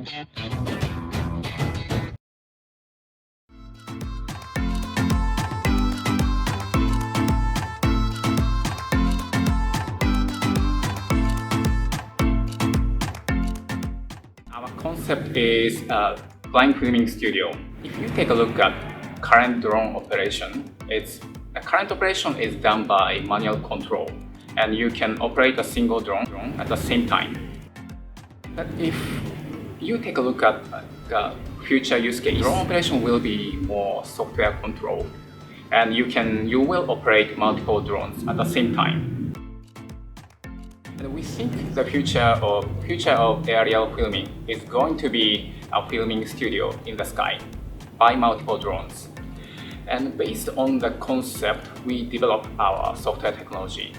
Our concept is a blind filming studio. If you take a look at current drone operation, the current operation is done by manual control, and you can operate a single drone at the same time. But if you take a look at the future use case, drone operation will be more software controlled, and you will operate multiple drones at the same time. And we think the future of aerial filming is going to be a filming studio in the sky by multiple drones. And based on the concept, we developed our software technology.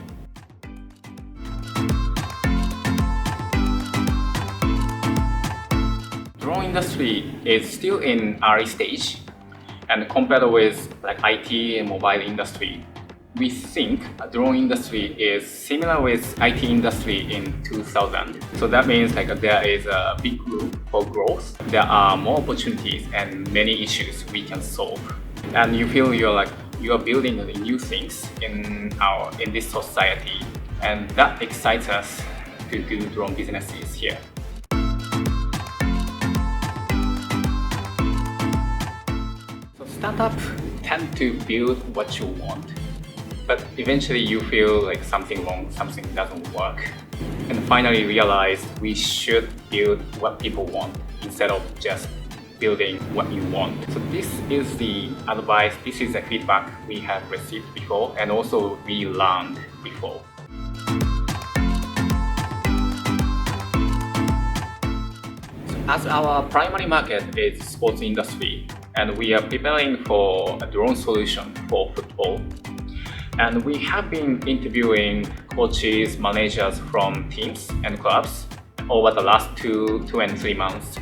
Drone industry is still in early stage, and compared with like IT and mobile industry, we think drone industry is similar with IT industry in 2000. So that means like there is a big room for growth. There are more opportunities and many issues we can solve. And you feel you are building new things in this society, and that excites us to do drone businesses here. So startups tend to build what you want, but eventually you feel like something wrong, something doesn't work, and finally realize we should build what people want instead of just building what you want. So this is the advice, this is the feedback we have received before, and also we learned before. As our primary market is sports industry, and we are preparing for a drone solution for football, and we have been interviewing coaches, managers from teams and clubs over the last two and 3 months.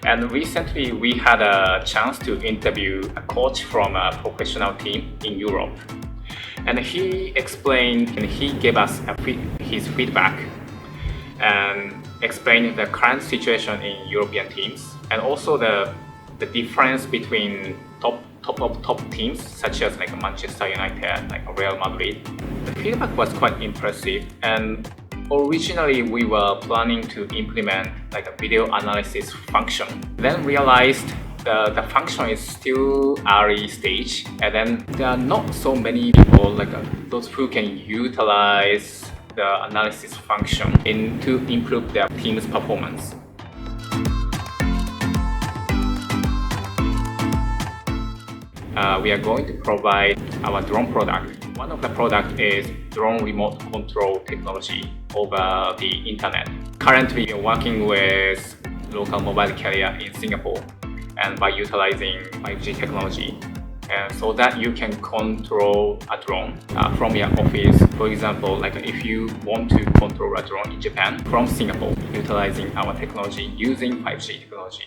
And recently we had a chance to interview a coach from a professional team in Europe. And he explained and he gave us his feedback and explained the current situation in European teams, and also the difference between top teams such as like Manchester United, like Real Madrid. The feedback was quite impressive, and originally we were planning to implement like a video analysis function. Then realized the function is still early stage, and then there are not so many people like those who can utilize the analysis function to improve their team's performance. We are going to provide our drone product. One of the products is drone remote control technology over the internet. Currently, we are working with local mobile carrier in Singapore, and by utilizing 5G technology, and so that you can control a drone from your office. For example, like if you want to control a drone in Japan from Singapore, utilizing our technology using 5G technology.